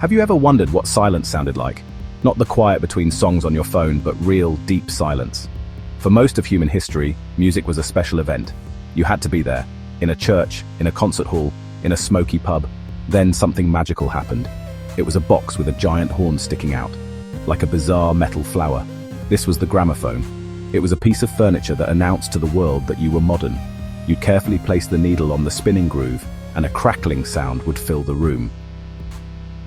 Have you ever wondered what silence sounded like? Not the quiet between songs on your phone, but real, deep silence. For most of human history, music was a special event. You had to be there, in a church, in a concert hall, in a smoky pub. Then something magical happened. It was a box with a giant horn sticking out, like a bizarre metal flower. This was the gramophone. It was a piece of furniture that announced to the world that you were modern. You'd carefully place the needle on the spinning groove, and a crackling sound would fill the room.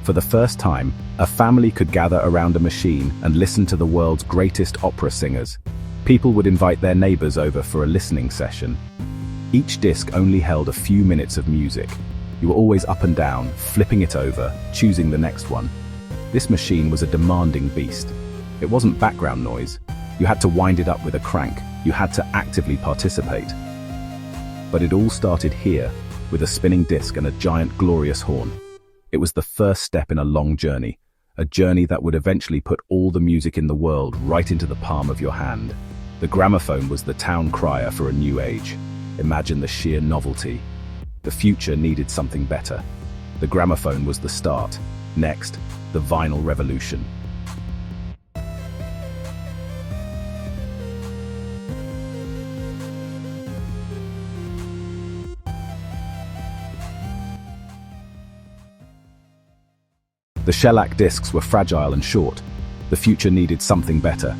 For the first time, a family could gather around a machine and listen to the world's greatest opera singers. People would invite their neighbors over for a listening session. Each disc only held a few minutes of music. You were always up and down, flipping it over, choosing the next one. This machine was a demanding beast. It wasn't background noise. You had to wind it up with a crank. You had to actively participate. But it all started here, with a spinning disc and a giant glorious horn. It was the first step in a long journey, a journey that would eventually put all the music in the world right into the palm of your hand. The gramophone was the town crier for a new age. Imagine the sheer novelty. The future needed something better. The gramophone was the start. Next, the vinyl revolution. The shellac discs were fragile and short. The future needed something better.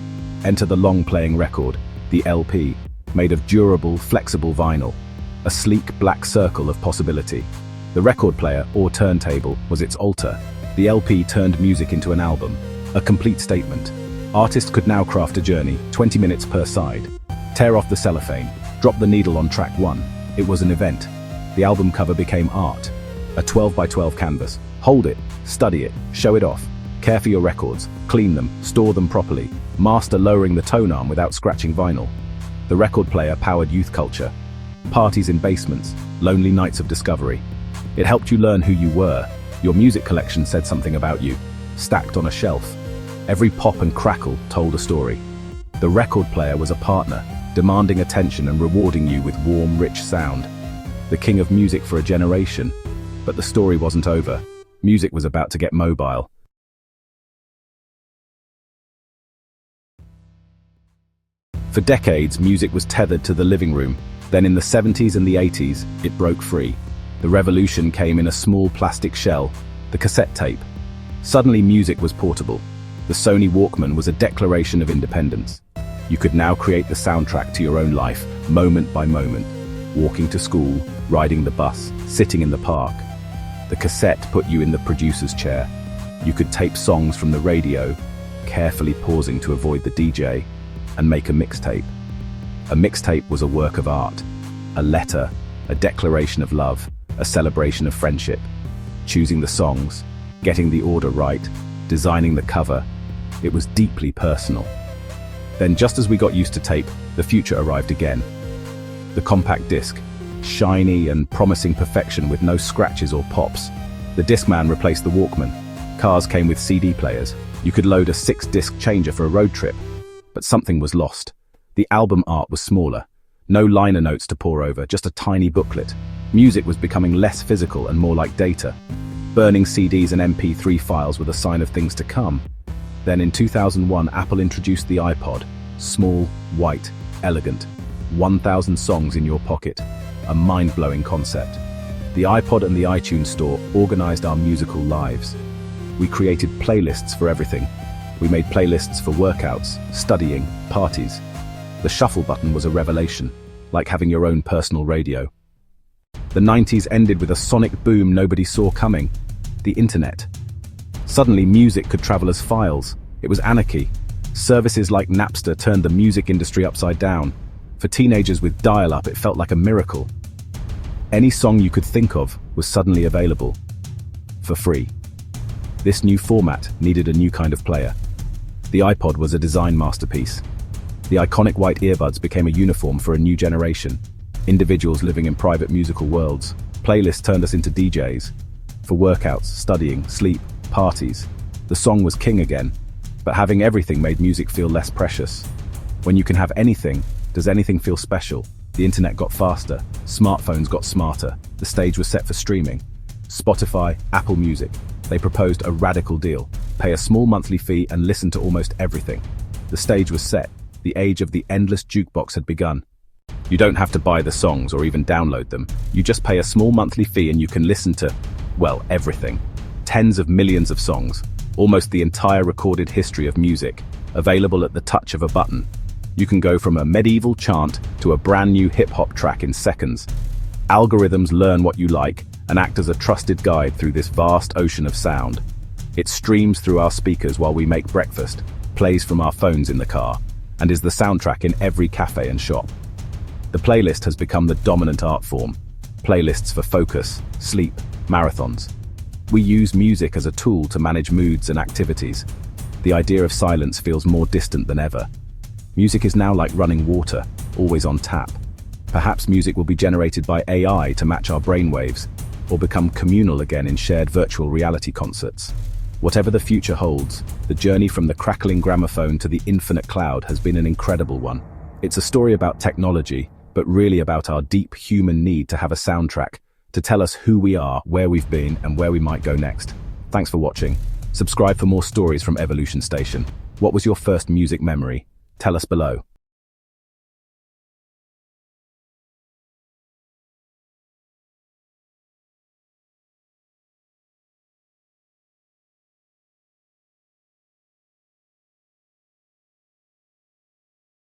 Enter the long-playing record, the LP, made of durable, flexible vinyl, a sleek black circle of possibility. The record player, or turntable, was its altar. The LP turned music into an album, a complete statement. Artists could now craft a journey, 20 minutes per side. Tear off the cellophane, drop the needle on track 1. It was an event. The album cover became art, a 12 by 12 canvas. Hold it, study it, show it off. Care for your records, clean them, store them properly. Master lowering the tone arm without scratching vinyl. The record player powered youth culture. Parties in basements, lonely nights of discovery. It helped you learn who you were. Your music collection said something about you, stacked on a shelf. Every pop and crackle told a story. The record player was a partner, demanding attention and rewarding you with warm, rich sound. The king of music for a generation. But the story wasn't over. Music was about to get mobile. For decades, music was tethered to the living room. Then in the 70s and the 80s, it broke free. The revolution came in a small plastic shell, the cassette tape. Suddenly music was portable. The Sony Walkman was a declaration of independence. You could now create the soundtrack to your own life, moment by moment. Walking to school, riding the bus, sitting in the park. The cassette put you in the producer's chair. You could tape songs from the radio, carefully pausing to avoid the DJ, and make a mixtape. A mixtape was a work of art, a letter, a declaration of love, a celebration of friendship. Choosing the songs, getting the order right, designing the cover, it was deeply personal. Then just as we got used to tape, the future arrived again. The compact disc, shiny and promising perfection with no scratches or pops. The Discman replaced the Walkman. Cars came with CD players. You could load a 6-disc changer for a road trip. But something was lost. The album art was smaller. No liner notes to pore over, just a tiny booklet. Music was becoming less physical and more like data. Burning CDs and MP3 files were the sign of things to come. Then in 2001, Apple introduced the iPod. Small, white, elegant. 1,000 songs in your pocket. A mind-blowing concept. The iPod and the iTunes Store organized our musical lives. We created playlists for everything. We made playlists for workouts, studying, parties. The shuffle button was a revelation, like having your own personal radio. The 90s ended with a sonic boom nobody saw coming. The internet. Suddenly music could travel as files. It was anarchy. Services like Napster turned the music industry upside down. For teenagers with dial-up, it felt like a miracle. Any song you could think of was suddenly available. For free. This new format needed a new kind of player. The iPod was a design masterpiece. The iconic white earbuds became a uniform for a new generation. Individuals living in private musical worlds. Playlists turned us into DJs. For workouts, studying, sleep, parties. The song was king again. But having everything made music feel less precious. When you can have anything, does anything feel special? The internet got faster. Smartphones got smarter. The stage was set for streaming. Spotify, Apple Music. They proposed a radical deal: pay a small monthly fee and listen to almost everything. The stage was set. The age of the endless jukebox had begun. You don't have to buy the songs or even download them. You just pay a small monthly fee and you can listen to, well, everything. Tens of millions of songs, almost the entire recorded history of music, available at the touch of a button. You can go from a medieval chant to a brand new hip-hop track in seconds. Algorithms learn what you like and act as a trusted guide through this vast ocean of sound. It streams through our speakers while we make breakfast, plays from our phones in the car, and is the soundtrack in every cafe and shop. The playlist has become the dominant art form. Playlists for focus, sleep, marathons. We use music as a tool to manage moods and activities. The idea of silence feels more distant than ever. Music is now like running water, always on tap. Perhaps music will be generated by AI to match our brainwaves, or become communal again in shared virtual reality concerts. Whatever the future holds, the journey from the crackling gramophone to the infinite cloud has been an incredible one. It's a story about technology, but really about our deep human need to have a soundtrack, to tell us who we are, where we've been, and where we might go next. Thanks for watching. Subscribe for more stories from Evolution Station. What was your first music memory? Tell us below.